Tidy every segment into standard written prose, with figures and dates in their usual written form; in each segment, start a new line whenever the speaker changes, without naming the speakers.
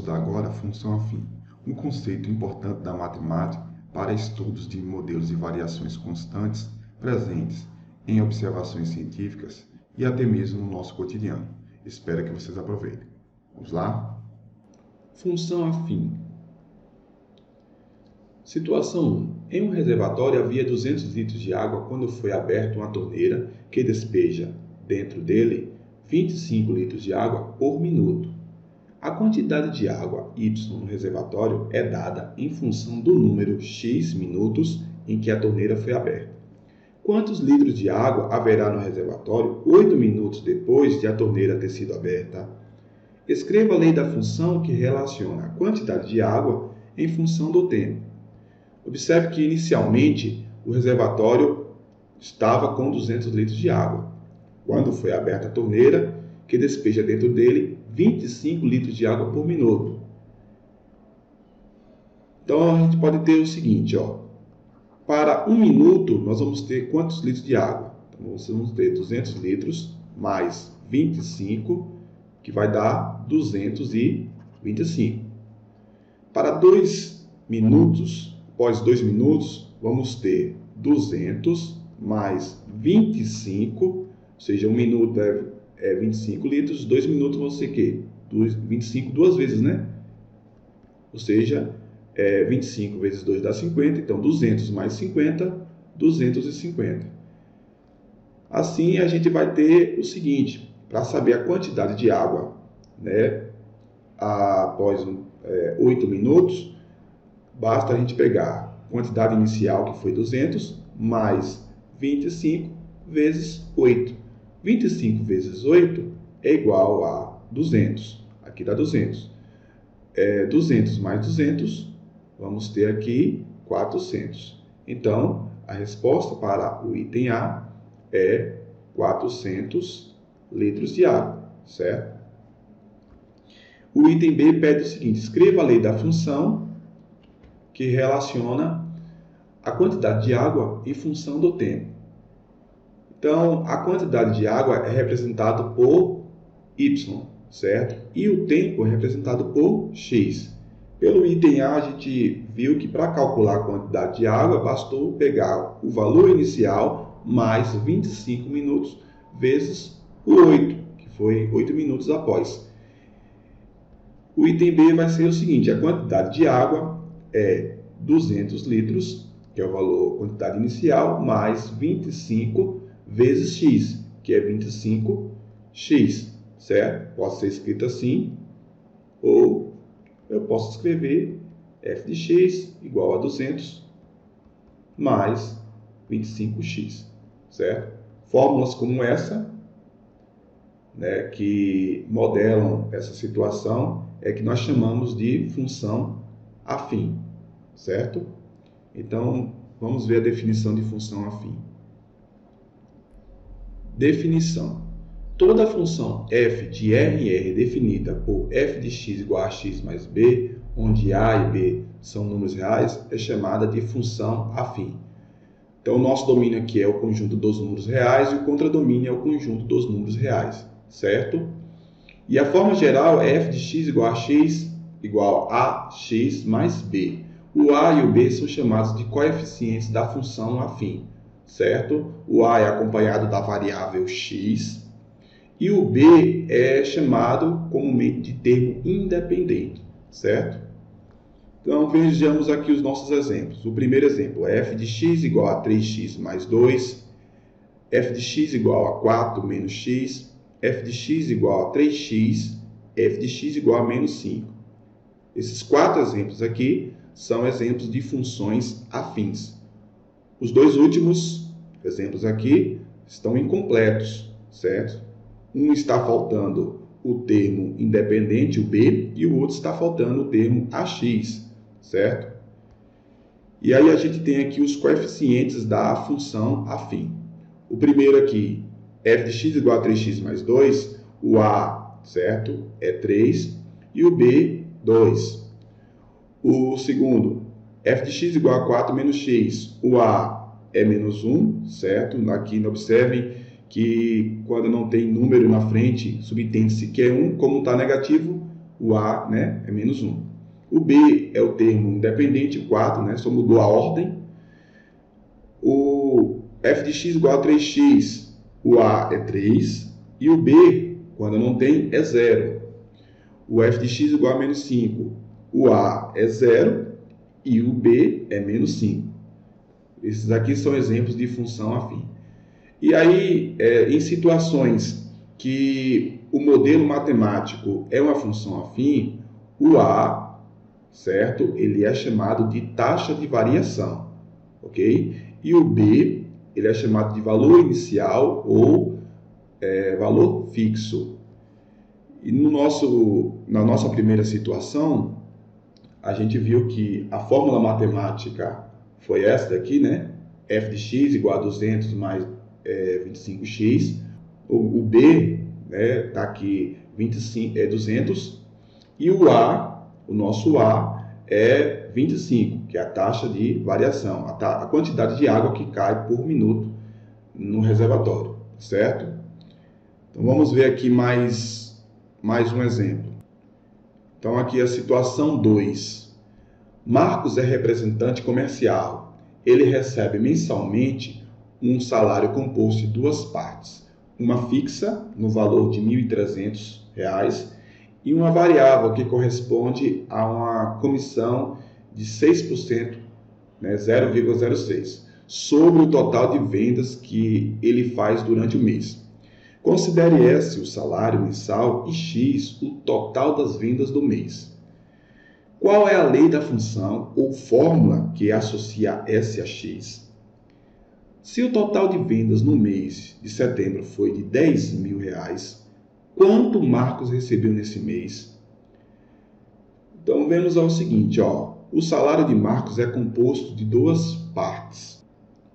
estudar agora a função afim, um conceito importante da matemática para estudos de modelos de variações constantes presentes em observações científicas e até mesmo no nosso cotidiano. Espero que vocês aproveitem. Vamos lá?
Função afim. Situação 1. Em um reservatório havia 200 litros de água quando foi aberta uma torneira que despeja dentro dele 25 litros de água por minuto. A quantidade de água Y no reservatório é dada em função do número x minutos em que a torneira foi aberta. Quantos litros de água haverá no reservatório 8 minutos depois de a torneira ter sido aberta? Escreva a lei da função que relaciona a quantidade de água em função do tempo. Observe que inicialmente o reservatório estava com 200 litros de água. Quando foi aberta a torneira, que despeja dentro dele 25 litros de água por minuto. Então a gente pode ter o seguinte, para 1 minuto nós vamos ter quantos litros de água? Então nós vamos ter 200 litros mais 25, que vai dar 225. Para 2 minutos, após 2 minutos, vamos ter 200 mais 25, ou seja, 1 minuto é 25 litros, 2 minutos vão ser o quê? 25 duas vezes, né? Ou seja, 25 vezes 2 dá 50, então 200 mais 50, 250. Assim, a gente vai ter o seguinte, para saber a quantidade de água, né, após 8 minutos, basta a gente pegar a quantidade inicial, que foi 200, mais 25 vezes 8. 25 vezes 8 é igual a 200. Aqui dá 200. 200 mais 200, vamos ter aqui 400. Então, a resposta para o item A é 400 litros de água, certo? O item B pede o seguinte, escreva a lei da função que relaciona a quantidade de água em função do tempo. Então, a quantidade de água é representada por Y, certo? E o tempo é representado por X. Pelo item A, a gente viu que para calcular a quantidade de água, bastou pegar o valor inicial mais 25 minutos vezes o 8, que foi 8 minutos após. O item B vai ser o seguinte, a quantidade de água é 200 litros, que é o valor, quantidade inicial, mais 25 vezes x, que é 25x, certo? Pode ser escrito assim, ou eu posso escrever f de x igual a 200 mais 25x, certo? Fórmulas como essa, né, que modelam essa situação, é que nós chamamos de função afim, certo? Então, vamos ver a definição de função afim. Definição. Toda função f de RR definida por f de x igual a x mais b, onde a e b são números reais, é chamada de função afim. Então, o nosso domínio aqui é o conjunto dos números reais e o contradomínio é o conjunto dos números reais, certo? E a forma geral é f de x igual a x igual a x mais b. O a e o b são chamados de coeficientes da função afim, certo? O a é acompanhado da variável x e o b é chamado comumente de termo independente, certo? Então, vejamos aqui os nossos exemplos. O primeiro exemplo é f de x igual a 3x mais 2, f de x igual a 4 menos x, f de x igual a 3x, f de x igual a menos 5. Esses 4 exemplos aqui são exemplos de funções afins. Os dois últimos exemplos aqui estão incompletos, certo? Um está faltando o termo independente, o b, e o outro está faltando o termo ax, certo? E aí a gente tem aqui os coeficientes da função afim. O primeiro aqui, f de x igual a 3x mais 2, o a, certo, é 3 e o b, 2. O segundo, f de x igual a 4 menos x, o a é menos 1, certo? Aqui observem que quando não tem número na frente, subtende-se que é 1, como está negativo, o A, né, é menos 1. O B é o termo independente, o 4, né, só mudou a ordem. O f de x igual a 3x, o A é 3, e o B, quando não tem, é 0. O f de x igual a menos 5, o A é 0 e o B é menos 5. Esses aqui são exemplos de função afim. E aí, em situações que o modelo matemático é uma função afim, o A, certo? Ele é chamado de taxa de variação, ok? E o B, ele é chamado de valor inicial ou valor fixo. E na nossa primeira situação, a gente viu que a fórmula matemática foi essa daqui, né? f de x igual a 200 mais 25x. O B, né, tá aqui 200. E o A, o nosso A, é 25, que é a taxa de variação, a quantidade de água que cai por minuto no reservatório, certo? Então vamos ver aqui mais um exemplo. Então aqui a situação 2. Marcos é representante comercial. Ele recebe mensalmente um salário composto de duas partes. Uma fixa, no valor de R$ 1.300, e uma variável que corresponde a uma comissão de 6%, né, 0,06, sobre o total de vendas que ele faz durante o mês. Considere S o salário mensal e X o total das vendas do mês. Qual é a lei da função ou fórmula que associa S a X? Se o total de vendas no mês de setembro foi de R$10.000, quanto Marcos recebeu nesse mês? Então, vemos o seguinte, ó, o salário de Marcos é composto de duas partes.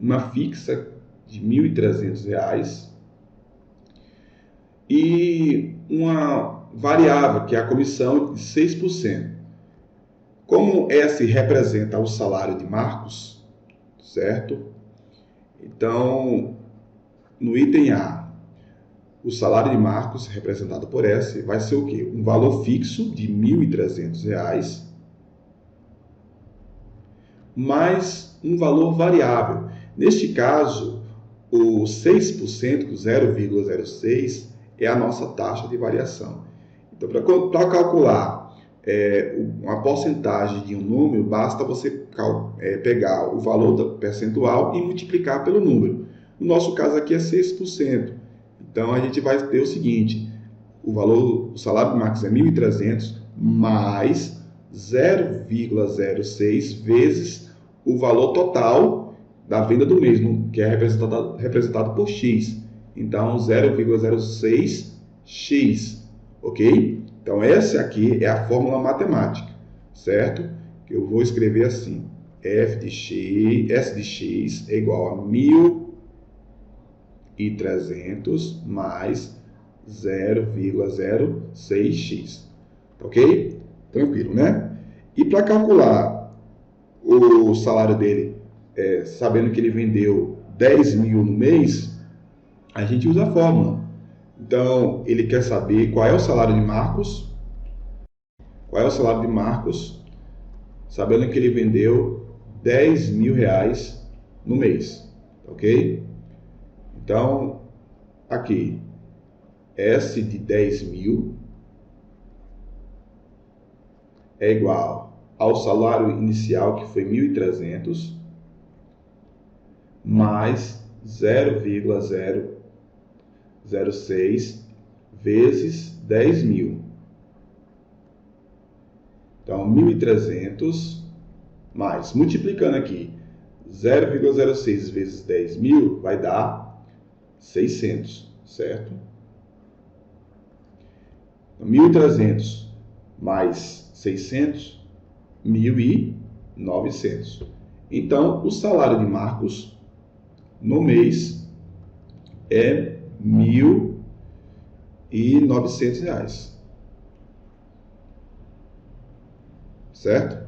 Uma fixa de R$ 1.300 e uma variável, que é a comissão de 6%. Como S representa o salário de Marcos, certo? Então, no item A, o salário de Marcos, representado por S, vai ser o quê? Um valor fixo de R$ 1.300, mais um valor variável. Neste caso, o 6%, 0,06, é a nossa taxa de variação. Então, para calcular uma porcentagem de um número, basta você pegar o valor da percentual e multiplicar pelo número. No nosso caso aqui é 6%. Então, a gente vai ter o seguinte, o salário de Marcos é 1.300 mais 0,06 vezes o valor total da venda do mês, que é representado por X. Então, 0,06x, ok? Então, essa aqui é a fórmula matemática, certo? Que eu vou escrever assim, S de x é igual a 1.300 mais 0,06x, ok? Tranquilo, né? E para calcular o salário dele, sabendo que ele vendeu 10.000 no mês, a gente usa a fórmula. Então, ele quer saber qual é o salário de Marcos. Qual é o salário de Marcos, sabendo que ele vendeu R$10.000 no mês, ok? Então, aqui, S de 10.000 é igual ao salário inicial, que foi 1.300, mais 0,006 vezes 10.000. Então, 1.300 mais, multiplicando aqui, 0,06 vezes 10.000 vai dar 600, certo? Então, 1.300 mais 600, 1.900. Então, o salário de Marcos no mês é R$1.900. Certo?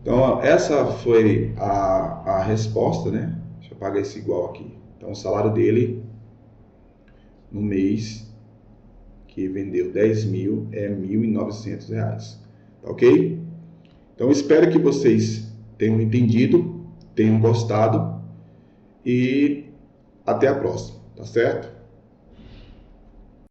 Então, essa foi a resposta, né? Deixa eu apagar esse igual aqui. Então, o salário dele no mês que vendeu 10 mil é R$ 1.900, tá ok? Então espero que vocês tenham entendido, tenham gostado e até a próxima, tá certo?